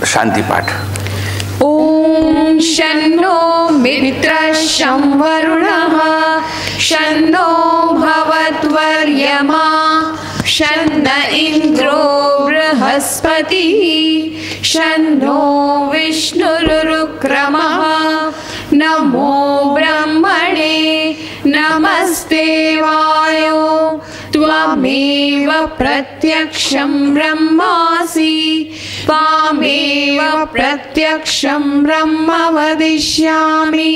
શાંતિ પાઠ. ઓમ શન્નો મિત્રઃ શં વરુણઃ શન્નો ભવત્વર્યમા શન્ન ઇન્દ્રો બૃહસ્પતિઃ શન્નો વિષ્ણુરુક્રમઃ નમો બ્રહ્મણે નમસ્તે વાયો ત્વમેવ પ્રત્યક્ષં બ્રહ્માસિ ત્વમેવ પ્રત્યક્ષં બ્રહ્મ વદિષ્યામિ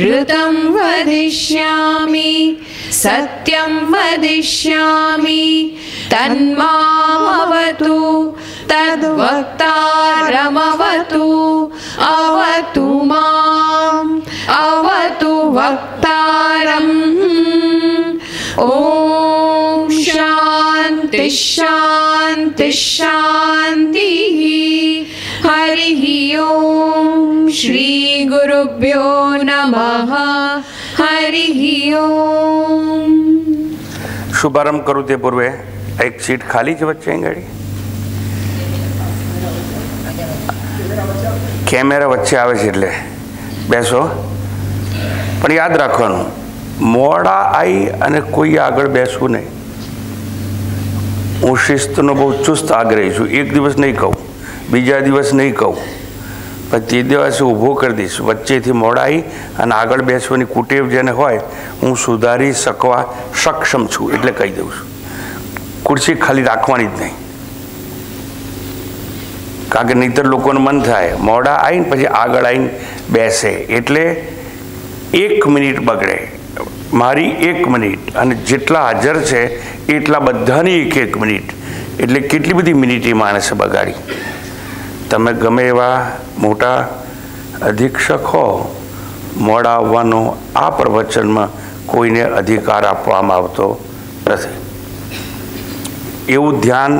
ઋतं વદિષ્યામિ સત્યં વદિષ્યામિ તન્મામવતુ તદ્વક્તારમવતુ અવતુ મામ અવતુ વક્તારમ. ઓમ શાંતિ શાંતિ શાંતિ. હરિ ઓમ શ્રી ગુરુભ્યો નમઃ. હરિ ઓમ. શુભારંભ કરું તે પૂર્વે એક સીટ ખાલી છે વચ્ચે ગાડી. કેમેરા વચ્ચે આવે છે એટલે બેસો. પણ યાદ રાખવાનું, મોડા આવી અને કોઈ આગળ બેસવું નહીં. હું શિસ્તનો બહુ ચુસ્ત આગ્રહી છું. એક દિવસ નહીં કહું, બીજા દિવસ નહીં કહું, પણ તે દિવસે ઊભો કરી દઈશ. વચ્ચેથી મોડા આવી અને આગળ બેસવાની કુટેવ જેને હોય, હું સુધારી શકવા સક્ષમ છું એટલે કહી દઉં છું. ખુરશી ખાલી રાખવાની જ નહીં, કારણ કે નહીંતર લોકોનું મન થાય મોડા આવીને પછી આગળ આવીને બેસે એટલે 1 મિનિટ બગડે. મારી 1 મિનિટ અને જેટલા હાજર છે એટલા બધાની 1 મિનિટ, એટલે કેટલી બધી મિનિટ એ માણસે બગાડી. તમે ગમે એવા મોટા અધિક્ષક હો, મોડા આવવાનો આ પ્રવચનમાં કોઈને અધિકાર આપવામાં આવતો નથી. એવું ધ્યાન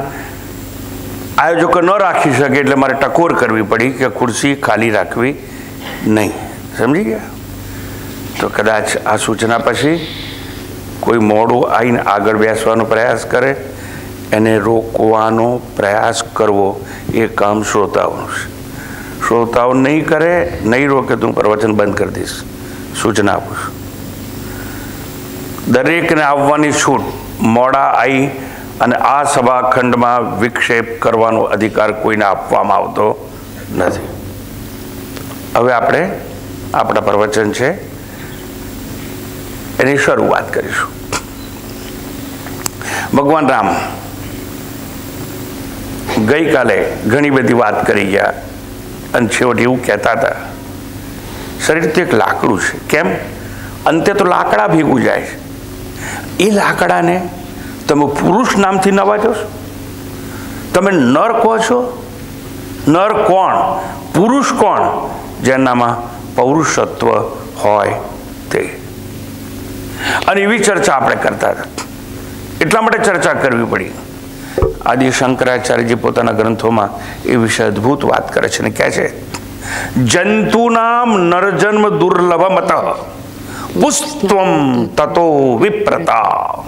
આયોજકો ન રાખી શકે એટલે મારે ટકોર કરવી પડી કે ખુરશી ખાલી રાખવી નહીં. સમજી ગયા? તો કદાચ આ સૂચના પછી કોઈ મોડું આવીને આગળ બેસવાનો પ્રયાસ કરે, એને રોકવાનો પ્રયાસ કરવો એ કામ શ્રોતાઓનું છે. શ્રોતાઓ નહીં કરે, નહીં રોકે તો હું પ્રવચન બંધ કરી દઈશ. સૂચના આપું છું. દરેકને આવવાની છૂટ. મોડા આવી અને આ સભાખંડમાં વિક્ષેપ કરવાનો અધિકાર કોઈને આપવામાં આવતો નથી. હવે આપણે આપણા પ્રવચન છે એની શરૂઆત કરીશું. ભગવાન રામ ગઈકાલે ઘણી બધી વાત કરી ગયા અને છેવટે એવું કહેતા હતા, શરીર તો એક લાકડું છે. કેમ? અંતે તો લાકડા ભેગું જાય છે. એ લાકડાને તમે પુરુષ નામથી નવાજો છો? તમે નર કહો છો? નર કોણ? પુરુષ કોણ? જેનામાં પૌરુષત્વ હોય તે. અને એવી ચર્ચા આપણે કરતા હતા. એટલા માટે ચર્ચા કરવી પડી. આદિ શંકરાચાર્યજી પોતાના ગ્રંથોમાં એ વિશે અદ્ભુત વાત કરે છે અને કહે છે, જંતુનામ નરજન્મ દુર્લભમત પુસ્ત્વમ તતો વિપ્રતા.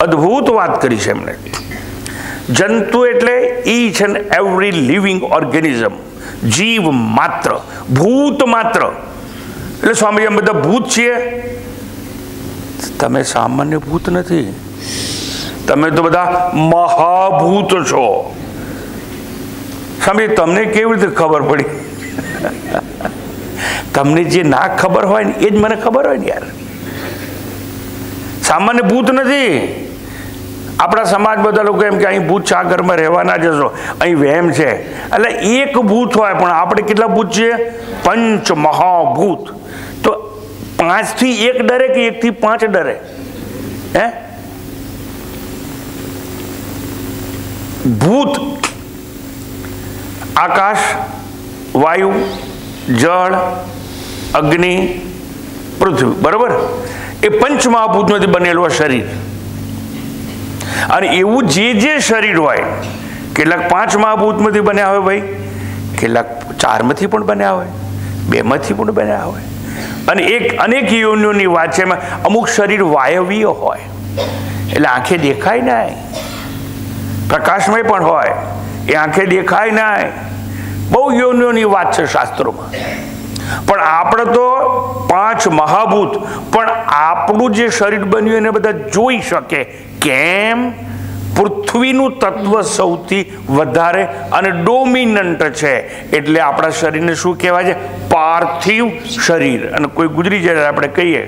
અદ્ભુત વાત કરી છે એમણે. જંતુ એટલે each and every living organism, જીવ માત્ર, ભૂત માત્ર. એટલે સ્વામી અમે બધા ભૂત છીએ. તમે સામાન્ય ભૂત નથી, તમે તો બધા મહાભૂત છો. સ્વામી તમને કેવી રીતે ખબર પડી? તમને જે ના ખબર હોય ને એ જ મને ખબર હોય ને યાર. સામાન્ય ભૂત નથી. આપણા સમાજ બધા લોકો એમ કે અહીં ભૂત છે, આ ઘરમાં રહેવાના જશો, અહીં વહેમ છે. એટલે એક ભૂત હોય, પણ આપણે કેટલા ભૂત છીએ? 5 મહાભૂત. તો 5 થી 1 ડરે કે 1 થી 5 ડરે? હે? ભૂત આકાશ, વાયુ, જળ, અગ્નિ, પૃથ્વી, બરોબર? એ 5 મહાભૂતમાંથી બનેલું શરીર. અને એવું જે શરીર હોય, કેટલાક 5 મહાભૂતમાંથી બન્યા હોય ભાઈ, કેટલાક 4 માંથી પણ બન્યા હોય, 2 માંથી પણ બન્યા હોય. અને અનેક યોનિઓની વાત છે. એમાં અમુક શરીર વાયવીય હોય, એટલે આંખે દેખાય નહીં. પ્રકાશમય પણ હોય, એ આંખે દેખાય નહીં. બહુ યોનિઓની વાત છે શાસ્ત્રોમાં. પણ આપણે તો 5 મહાભૂત, પણ આપણું જે શરીર બન્યું એને બધા જોઈ શકે. કેમ? પૃથ્વીનું તત્વ સૌથી વધારે અને ડોમિનન્ટ છે, એટલે આપણા શરીરને શું કહેવાય છે? પાર્થિવ શરીર. અને કોઈ ગુજરી જાય આપણે કહીએ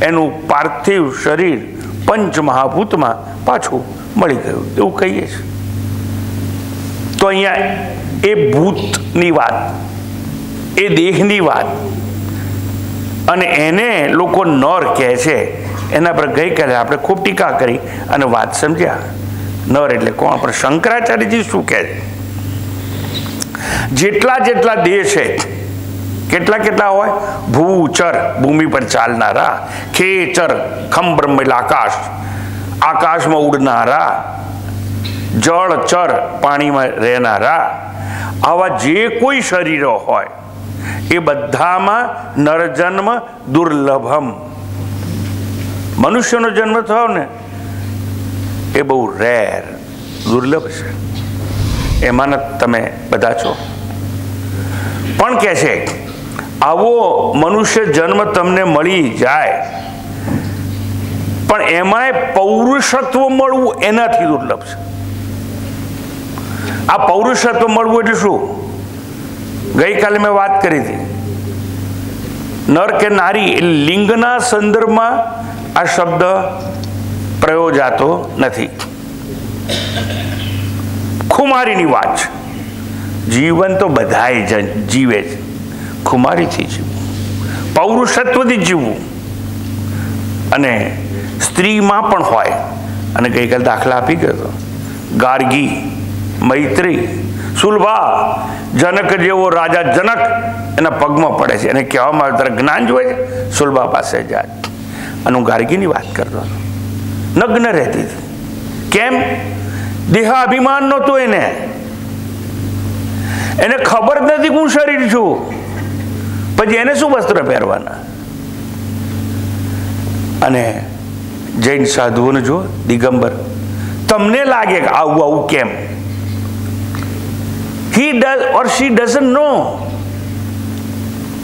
એનું પાર્થિવ શરીર 5 મહાભૂતમાં પાછું મળી ગયું એવું કહીએ છીએ. તો અહીંયા એ ભૂતની વાત, એ દેહની વાત, અને એને લોકો નર કહે છે. એના પર ગઈકાલે આપણે ખૂબ ટીકા કરી અને વાત સમજ્યા. નર એટલે કોણ? પણ શંકરાચાર્યજી શું કહે છે? જેટલા જેટલા દેહ છે, કેટલા કેટલા હોય? ભૂચર, ભૂમિ પર ચાલનારા; ખેચર, ખમ બ્રહ્મ એટલે આકાશ, આકાશમાં ઉડનારા; જળચર, પાણીમાં રહેનારા. આવા જે કોઈ શરીરો હોય એ બધામાં નરજન્મ દુર્લભમ. મનુષ્યનો જન્મ થયો ને એ બહુ રેર, દુર્લભ છે. એમાંના તમે બધા છો. પણ કહે છે આવો મનુષ્ય જન્મ તમને મળી જાય, પણ એમાંય પૌરુષત્વ મળવું એનાથી દુર્લભ છે. આ પૌરુષત્વ મળવું એટલે શું? ગઈકાલે મેં વાત કરી હતી, નર કે નારી એ લિંગના સંદર્ભમાં આ શબ્દ પ્રયોજાતો નથી. ખુમારીની વાત છે. જીવન તો બધાય જીવે છે, ખુમારીથી જીવવું, પૌરુષત્વથી જીવવું. અને સ્ત્રીમાં પણ હોય. અને ગઈકાલે દાખલા આપી ગયો, ગાર્ગી, મૈત્રી, સુલભા, જનક જેવો રાજા જનક એના પગમાં પડે છે. એને કહેવામાં આવે તારે જ્ઞાન જોઈએ છે, સુલભા પાસે જાય. અને હું ગાર્ગીની વાત કરતો હતો. નગ્ન રહેતી હતી. કેમ? દેહાભિમાન નહોતું એને ખબર નથી કે હું શરીર છું. પછી એને શું વસ્ત્ર પહેરવાના? અને જૈન સાધુઓને જો, દિગંબર, તમને લાગે કે આવું આવું કેમ? he does or she doesn't know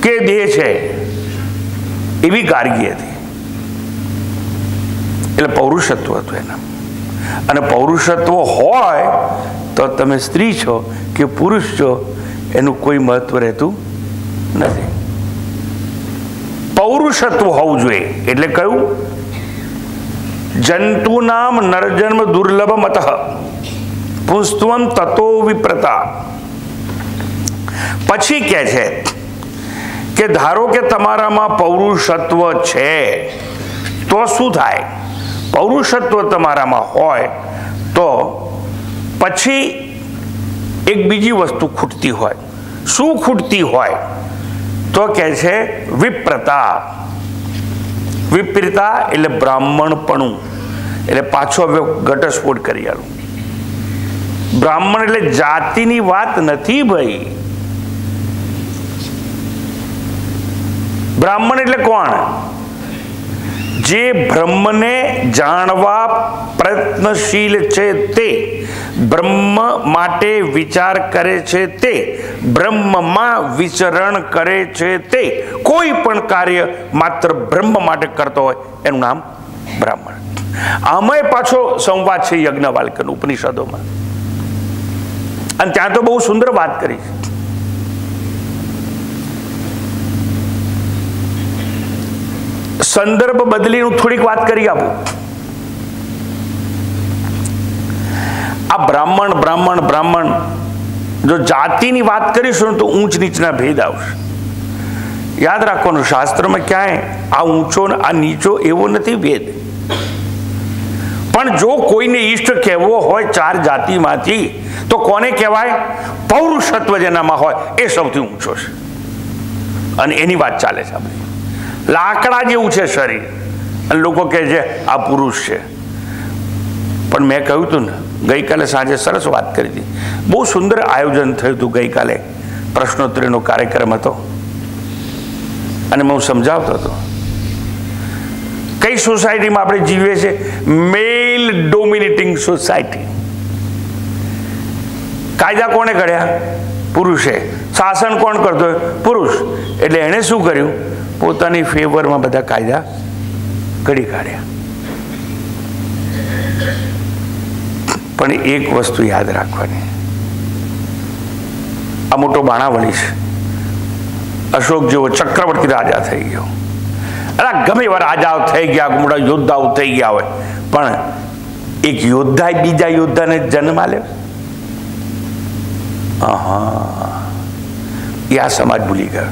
કે દેહ છે. એવી ગાર્ગી હતી. એટલે પૌરુષત્વ હતું એના. અને પૌરુષત્વ હોય તો તમે સ્ત્રી છો કે પુરુષ છો એનું કોઈ મહત્વ રહેતું નથી. પૌરુષત્વ હોવું જોઈએ. એટલે કયું? જંતુ નામ નરજન્મ દુર્લભમ અતઃ પુસ્ત્વમ તતો વિપ્રતા. પછી કહે છે કે ધારો કે તમારામાં પૌરુષત્વ છે તો શું થાય? પૌરુષત્વ તમારામાં હોય તો પછી એક બીજી વસ્તુ ખૂટતી હોય. શું ખૂટતી હોય? તો કહે છે વિપ્રતા. વિપ્રતા એટલે બ્રાહ્મણપણું. એટલે પાછો હવે ઘટસ્ફોટ કરી આલું. બ્રાહ્મણ એટલે જાતિની વાત નથી ભાઈ. બ્રાહ્મણ એટલે કોણ? જે બ્રહ્મને જાણવા પ્રયત્નશીલ છે, તે બ્રહ્મ માટે વિચાર કરે છે, તે બ્રહ્મમાં વિચરણ કરે છે, તે કોઈ પણ કાર્ય માત્ર બ્રહ્મ માટે કરતો હોય એનું નામ બ્રાહ્મણ. આમાંય પાછો સંવાદ છે યજ્ઞવાલ્ક્યનો ઉપનિષદોમાં. અને ત્યાં તો બહુ સુંદર વાત કરી છે. સંદર્ભ બદલી હું થોડીક વાત કરી આપું. આ બ્રાહ્મણ બ્રાહ્મણ બ્રાહ્મણ જો જાતિની વાત કરીશું તો ઊંચ નીચના ભેદ આવશે. યાદ રાખવાનું, શાસ્ત્રમાં ક્યાંય આ ઊંચો ને આ નીચો એવો નથી ભેદ. પણ જો કોઈને ઈષ્ટ કહેવો હોય 4 જાતિમાંથી તો કોને કહેવાય? પૌરુષત્વ જેનામાં હોય એ સૌથી ઊંચો છે. અને એની વાત ચાલે છે. આપણે લાકડા જેવું છે શરીર અને લોકો કહે છે આ પુરુષ છે. પણ મેં કહ્યું હતું ને, ગઈકાલે સાંજે સરસ વાત કરી હતી. બહુ સુંદર આયોજન થયું હતું ગઈકાલે. પ્રશ્નોત્તરીનો કાર્યક્રમ હતો અને હું સમજાવતો હતો કઈ સોસાયટીમાં આપણે જીવીએ છીએ. મેલ ડોમિનેટિંગ સોસાયટી. કાયદા કોણે ઘડ્યા? પુરુષે શાસન કોણ કરતો હોય? પુરુષ. એટલે એણે શું કર્યું? પોતાની ફેવરમાં બધા કાયદા ઘડી કાઢ્યા. પણ એક વસ્તુ યાદ રાખવાની, આ મોટો બાણાવળી છે. અશોક જેવો ચક્રવર્તી રાજા થઈ ગયો, અરે ગમે એવા રાજાઓ થઈ ગયા, મોટા યોદ્ધાઓ થઈ ગયા હોય, પણ એક યોદ્ધાએ બીજા યોદ્ધાને જન્મ આલ્યો. એ આ સમાજ ભૂલી ગયો.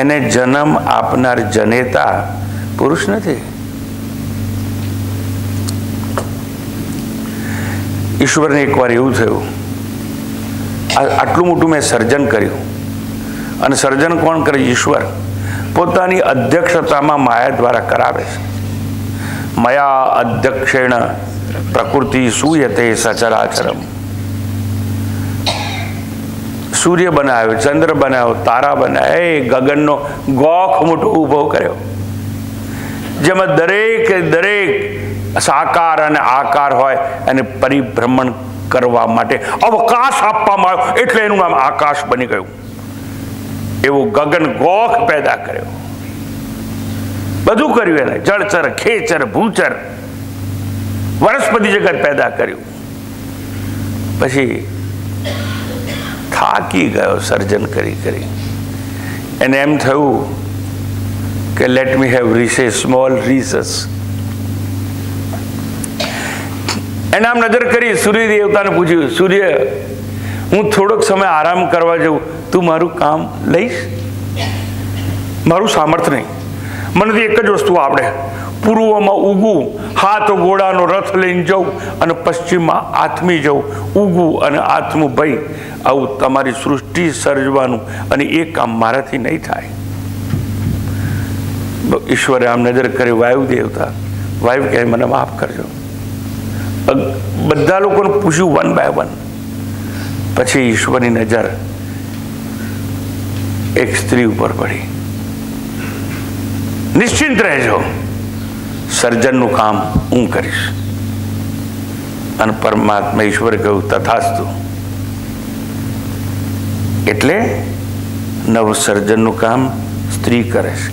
એને જન્મ આપનાર જનેતા પુરુષ નથી. ઈશ્વરને એકવાર એવું થયું, આટલું મોટું મેં સર્જન કર્યું, અને સર્જન કોણ કરે? ઈશ્વર. પોતાની અધ્યક્ષતામાં માયા દ્વારા કરાવે છે. મયા અધ્યક્ષેણ પ્રકૃતિ સૂયતે સચરાચરમ. સૂર્ય બનાવ્યો, ચંદ્ર બનાવ્યો, તારા બનાવ્યો, એ ગગનનો ગોખ મોટો ઉભો કર્યો, જેમાં દરેક સાકાર અને આકાર હોય અને પરિભ્રમણ કરવા માટે અવકાશ આપવામાં આવ્યો, એટલે એનું નામ આકાશ બની ગયું. એવું ગગન ગોખ પેદા કર્યો, બધું કર્યું એને. જળચર, ખેચર, ભૂચર, વનસ્પતિ જગત પેદા કર્યું. પછી થાકી ગયો સર્જન કરી કરી. એને એમ થયું કે let me have recess, small recess. એને આમ નજર કરી, સૂર્ય દેવતાને પૂછ્યું, સૂર્ય, હું થોડોક સમય આરામ કરવા જઉં, તું મારું કામ લઈશ? મારું સામર્થ્ય નહીં, મને તો એક જ વસ્તુ આવડે, પૂર્વમાં ઉગવું, હાથ ઘોડાનો રથ લઈને જવું, અને પશ્ચિમમાં આથમી જવું, ઉગવું અને આથમું. ભાઈ, આવું તમારી સૃષ્ટિ સર્જવાનું, અને એ કામ મારાથી નહીં થાય. ઈશ્વરે આમ નજર કરી, વાયુ દેવતા. વાયુ કહે, મને માફ કરજો. બધા લોકોને પૂછ્યું વન બાય વન. પછી ઈશ્વરની નજર એક સ્ત્રી ઉપર પડી. નિશ્ચિંત રહેજો, સર્જનનું કામ હું કરીશ. અને પરમાત્મા ઈશ્વરે કહ્યું, તથાસ્તુ. એટલે નવસર્જનનું કામ સ્ત્રી કરે છે.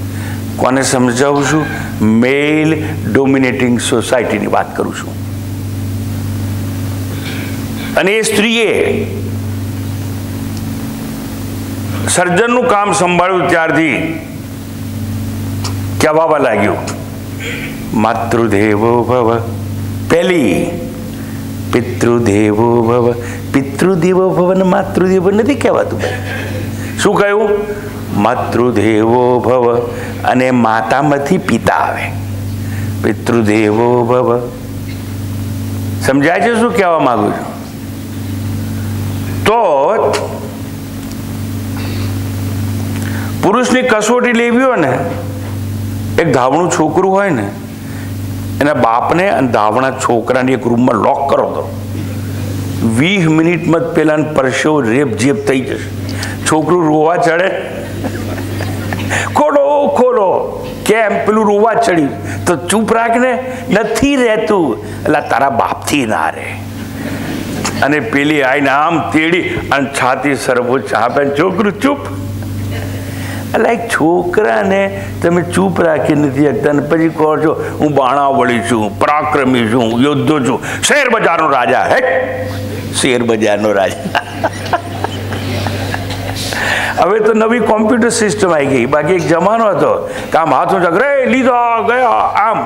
કોને સમજાવું છું? મેલ ડોમિનેટિંગ સોસાયટીની વાત કરું છું. અને એ સ્ત્રીએ સર્જનનું કામ સંભાળ્યું ત્યારથી કહેવા લાગ્યું, માતૃદેવો ભવ. પહેલી પિતૃદેવો ભવ. પિતૃદેવો ભવ ને માતૃદેવો નથી કહેવાતું. શું કહ્યું? માતૃદેવો ભવ. અને માતામાંથી પિતા આવે, પિતૃદેવો ભવ. સમજાય છે શું કહેવા માંગુ છું? તો પુરુષની કસોટી લેવી હોય ને, એક ધાવણું છોકરું હોય ને, એના બાપને અને ધાવણા છોકરાને એક રૂમમાં લોક કરો તો 20 મિનિટમાં જ પેલાને પરસેવો રેપ જેપ થઈ જશે. છોકરું રોવા ચડે, ખોલો ખોલો, કેમ? પેલું રોવા ચડ્યું તો ચૂપ રાખને, નથી રહેતું, એટલે તારા બાપથી ના રહે. અને પેલી આઈને આમ તેડી અને છાતી સર્વોચ્ચ આપે, છોકરું ચૂપ. એટલે એક છોકરાને તમે ચૂપ રાખી નથી શકતા, ને પછી કહો છો હું બાણાવળી છું, પરાક્રમી છું, યોદ્ધો છું, શેર બજારનો રાજા. હે, શેર બજારનો રાજા. હવે તો નવી કોમ્પ્યુટર સિસ્ટમ આવી ગઈ. બાકી એક જમાનો હતો કે આમ હાથમાં ચકરે લીધા ગયા, આમ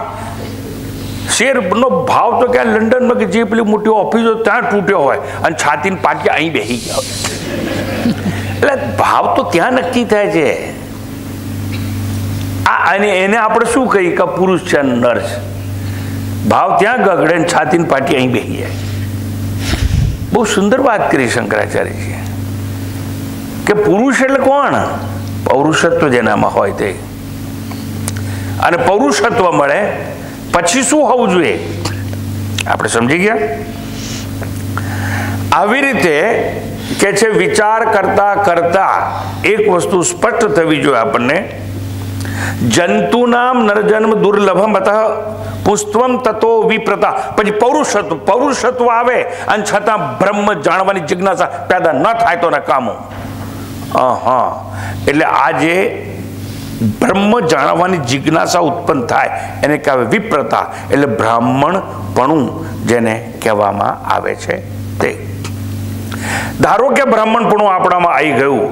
શેરનો ભાવ તો ક્યાં લંડનમાં કે જે પેલી મોટી ઓફિસો ત્યાં તૂટ્યો હોય, અને છાતીને પાટી અહીં બેસી ગયા હોય. એટલે ભાવ તો ત્યાં નક્કી થાય છે. અને એને આપણે શું કહીએ કે પુરુષ છે નર છે? ભાવ ત્યાં ગગડે ને છાતીને પાટી અહીં બેસી જાય. બહુ સુંદર વાત કરી શંકરાચાર્યજીએ કે પુરુષ એટલે કોણ? પૌરુષત્વ જેનામાં હોય તે. અને પૌરુષત્વ મળે પછી શું હોવું જોઈએ આપણે સમજી ગયા. આવી રીતે કે છે વિચાર કરતા કરતા એક વસ્તુ સ્પષ્ટ થવી જોઈએ આપણને જંતુનામ નરજન્મ દુર્લભમ અતઃ પુસ્તવમ તતો વિપ્રતા. પછી પૌરુષત્વ આવે અને છતાં બ્રહ્મ જાણવાની જિજ્ઞાસા પેદા ન થાય તો નકામો. હા, એટલે આ જે બ્રહ્મ જાણવાની જિજ્ઞાસા ઉત્પન્ન થાય એને કહેવાય વિપ્રતા, એટલે બ્રાહ્મણપણું જેને કહેવામાં આવે છે તે. ધારો કે બ્રાહ્મણપણું આપણામાં આવી ગયું,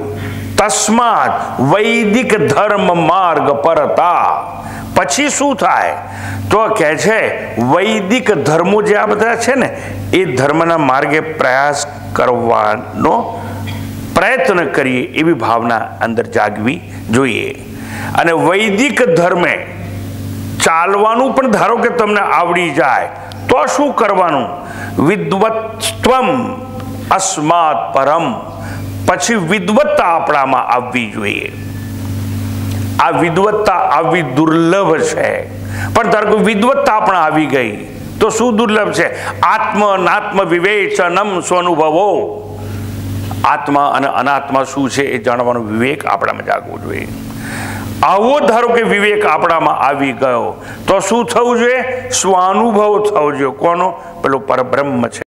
તસ્માત વૈદિક ધર્મ માર્ગ પરતા. પછી શું થાય તો કહે છે વૈદિક ધર્મો જે આ બધા છે ને એ ધર્મના માર્ગે પ્રયાસ કરવાનો પ્રયત્ન કરીએ એવી ભાવના અંદર જાગવી જોઈએ. અને વૈદિક ધર્મે ચાલવાનું પણ ધારો કે તમને આવડી જાય તો શું કરવાનું? વિદ્વત્વમ અસ્માત પરમ. પછી વિદ્વત્તા આપણામાં આવવી જોઈએ. આ વિદ્વત્તા આવી દુર્લભ છે, પણ ધારો કે વિદ્વત્તા પણ આવી ગઈ તો શું દુર્લભ છે? આત્મ અનાત્મ વિવેચનમ સ્વનુભવો. આત્મા અને અનાત્મા શું છે એ જાણવાનો વિવેક આપણામાં જાગવો જોઈએ. આવો ધારો કે વિવેક આપણામાં આવી ગયો તો શું થવું જોઈએ? સ્વાનુભવ થવો જોઈએ. કોનો? પેલો પરબ્રહ્મ છે